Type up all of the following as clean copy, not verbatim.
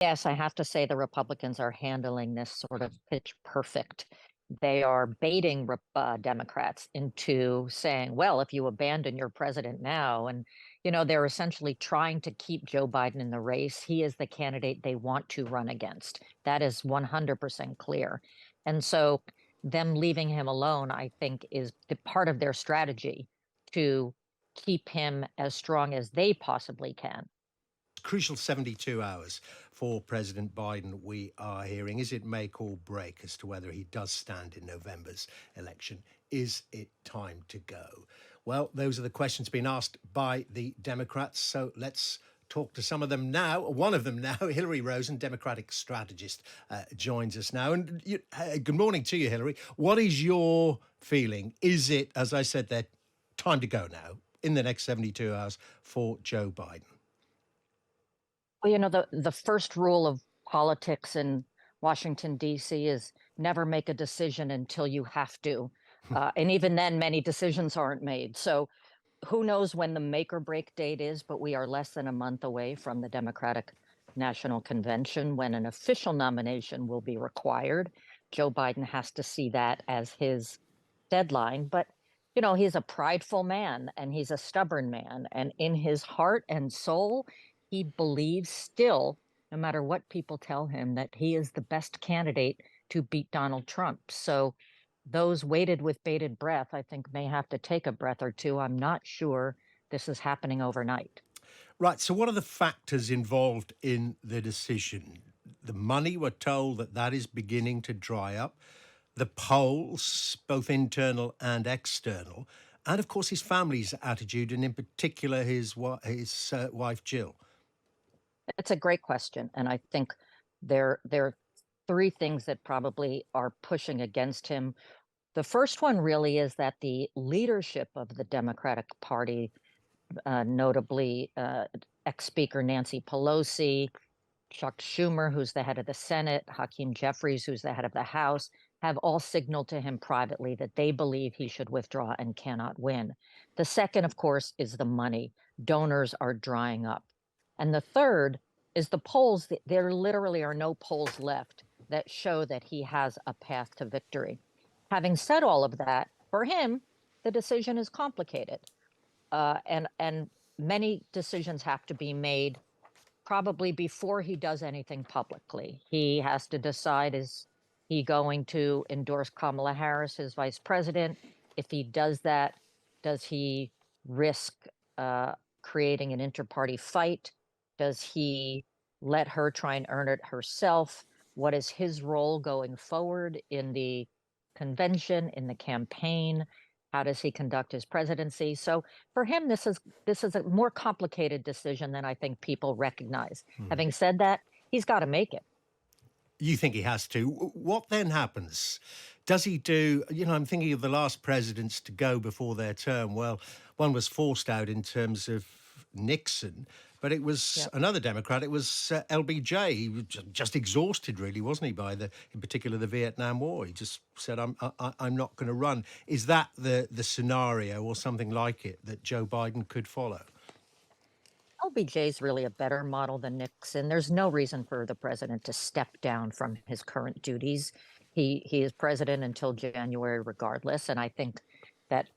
Yes, I have to say the Republicans are handling this sort of pitch perfect. They are baiting Democrats into saying, well, if you abandon your president now, and, they're essentially trying to keep Joe Biden in the race. He is the candidate they want to run against. That is 100% clear. And so them leaving him alone, I think, is the part of their strategy to keep him as strong as they possibly can. Crucial 72 hours for President Biden, we are hearing. Is it make or break as to whether he does stand in November's election? Is it time to go? Well, those are the questions being asked by the Democrats. So let's talk to some of them now. One of them now, Hilary Rosen, Democratic strategist, joins us now. And good morning to you, Hilary. What is your feeling? Is it, as I said, there time to go now in the next 72 hours for Joe Biden? Well, the first rule of politics in Washington, D.C. is never make a decision until you have to. And even then, many decisions aren't made. So who knows when the make or break date is, but we are less than a month away from the Democratic National Convention when an official nomination will be required. Joe Biden has to see that as his deadline. But, he's a prideful man and he's a stubborn man. And in his heart and soul, he believes still, no matter what people tell him, that he is the best candidate to beat Donald Trump. So those waited with bated breath, I think, may have to take a breath or two. I'm not sure this is happening overnight. Right. So, what are the factors involved in the decision? The money, we're told that is beginning to dry up. The polls, both internal and external, and of course his family's attitude, and in particular his wife Jill. It's a great question, and I think there are three things that probably are pushing against him. The first one really is that the leadership of the Democratic Party, notably ex-Speaker Nancy Pelosi, Chuck Schumer, who's the head of the Senate, Hakeem Jeffries, who's the head of the House, have all signaled to him privately that they believe he should withdraw and cannot win. The second, of course, is the money. Donors are drying up. And the third is the polls. There literally are no polls left that show that he has a path to victory. Having said all of that, for him, the decision is complicated. And many decisions have to be made probably before he does anything publicly. He has to decide, is he going to endorse Kamala Harris as vice president? If he does that, does he risk creating an inter-party fight? Does he let her try and earn it herself? What is his role going forward in the convention, in the campaign? How does he conduct his presidency? So for him, this is a more complicated decision than I think people recognize. Having said that, he's got to make it. You think he has to. What then happens? Does he do, I'm thinking of the last presidents to go before their term. Well, one was forced out in terms of Nixon, but it was Yep. another Democrat. It was LBJ. He was just exhausted, really, wasn't he, by in particular, the Vietnam War. He just said, I'm not going to run. Is that the scenario or something like it that Joe Biden could follow? LBJ is really a better model than Nixon. There's no reason for the president to step down from his current duties. He is president until January, regardless. And I think that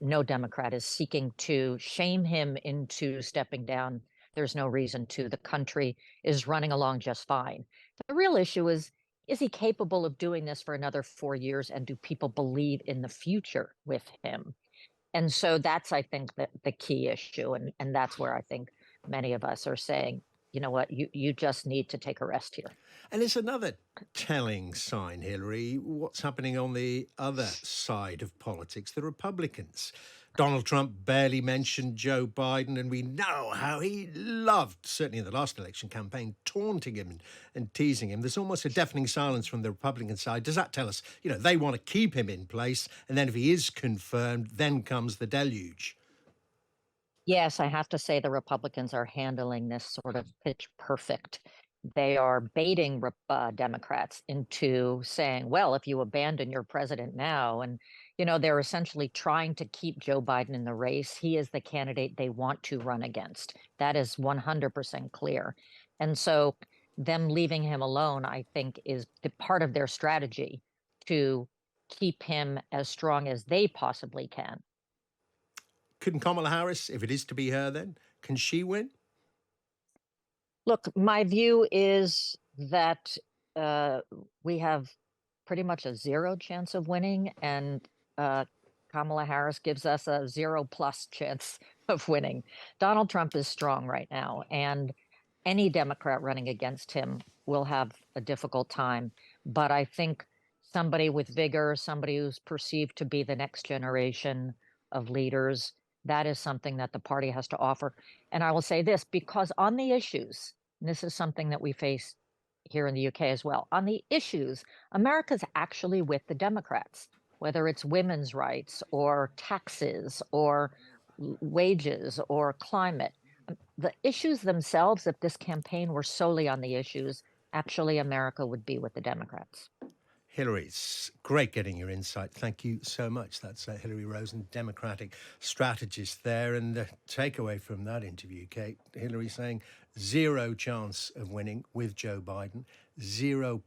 no Democrat is seeking to shame him into stepping down. There's no reason to. The country is running along just fine. The real issue is he capable of doing this for another 4 years? And do people believe in the future with him? And so that's, I think, the key issue. And that's where I think many of us are saying, you know what, you just need to take a rest here. And it's another telling sign, Hillary, what's happening on the other side of politics, the Republicans. Donald Trump barely mentioned Joe Biden, and we know how he loved, certainly in the last election campaign, taunting him and teasing him. There's almost a deafening silence from the Republican side. Does that tell us, they want to keep him in place, and then if he is confirmed, then comes the deluge? Yes, I have to say the Republicans are handling this sort of pitch perfect. They are baiting Democrats into saying, well, if you abandon your president now, and, they're essentially trying to keep Joe Biden in the race. He is the candidate they want to run against. That is 100% clear. And so them leaving him alone, I think, is part of their strategy to keep him as strong as they possibly can. Couldn't Kamala Harris, if it is to be her then, can she win? Look, my view is that uh, we have pretty much a zero chance of winning, and Kamala Harris gives us a 0+ chance of winning. Donald Trump is strong right now, and any Democrat running against him will have a difficult time. But I think somebody with vigor, somebody who's perceived to be the next generation of leaders, that is something that the party has to offer. And I will say this, because on the issues, and this is something that we face here in the UK as well, on the issues, America's actually with the Democrats, whether it's women's rights or taxes or wages or climate. The issues themselves, if this campaign were solely on the issues, actually America would be with the Democrats. Hilary, it's great getting your insight. Thank you so much. That's Hilary Rosen, Democratic strategist there. And the takeaway from that interview, Kate, Hilary saying zero chance of winning with Joe Biden, 0+.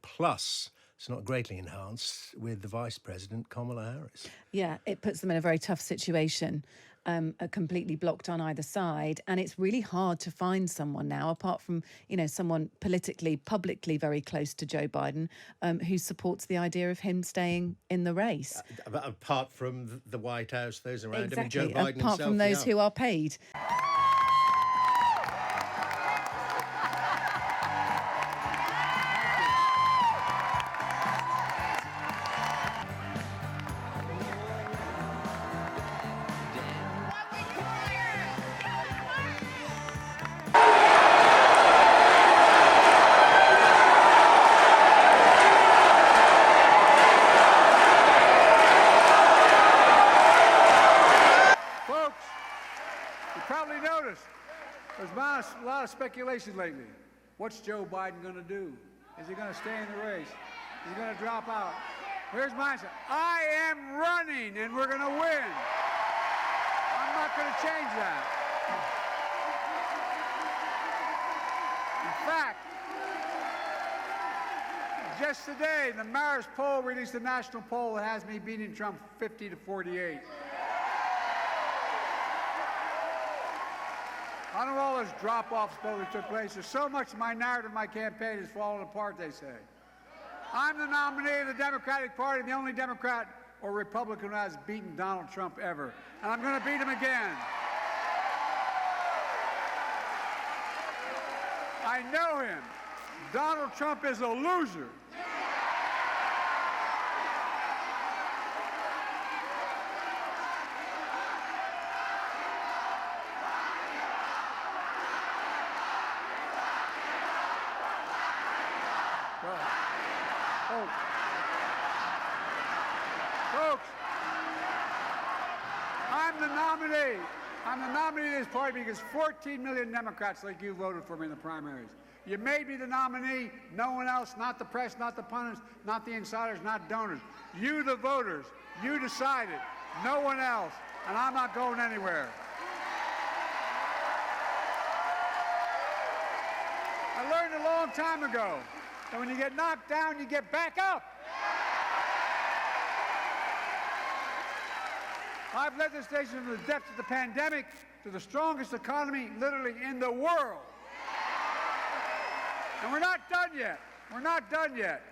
It's not greatly enhanced with the Vice President, Kamala Harris. Yeah, it puts them in a very tough situation, are completely blocked on either side. And it's really hard to find someone now, apart from, someone politically, publicly very close to Joe Biden, who supports the idea of him staying in the race. Apart from the White House, those around Exactly. him, and Joe Biden apart from those who are paid. Probably noticed there's a lot of speculation lately. What's Joe Biden going to do? Is he going to stay in the race? Is he going to drop out? Here's my answer. I am running, and we're going to win. I'm not going to change that. In fact, just today, the Marist poll released a national poll that has me beating Trump 50-48. I don't know all this drop-off supposedly took place. There's so much of my narrative, my campaign is falling apart, they say. I'm the nominee of the Democratic Party, the only Democrat or Republican who has beaten Donald Trump ever. And I'm going to beat him again. I know him. Donald Trump is a loser. Folks, I'm the nominee. I'm the nominee of this party because 14 million Democrats like you voted for me in the primaries. You made me the nominee, no one else, not the press, not the pundits, not the insiders, not donors. You, the voters, you decided, no one else, and I'm not going anywhere. I learned a long time ago that when you get knocked down, you get back up. I've led this nation from the depths of the pandemic to the strongest economy literally in the world. And we're not done yet. We're not done yet.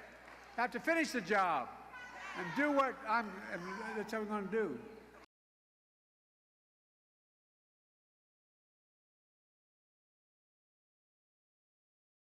I have to finish the job and do what that's what we're going to do.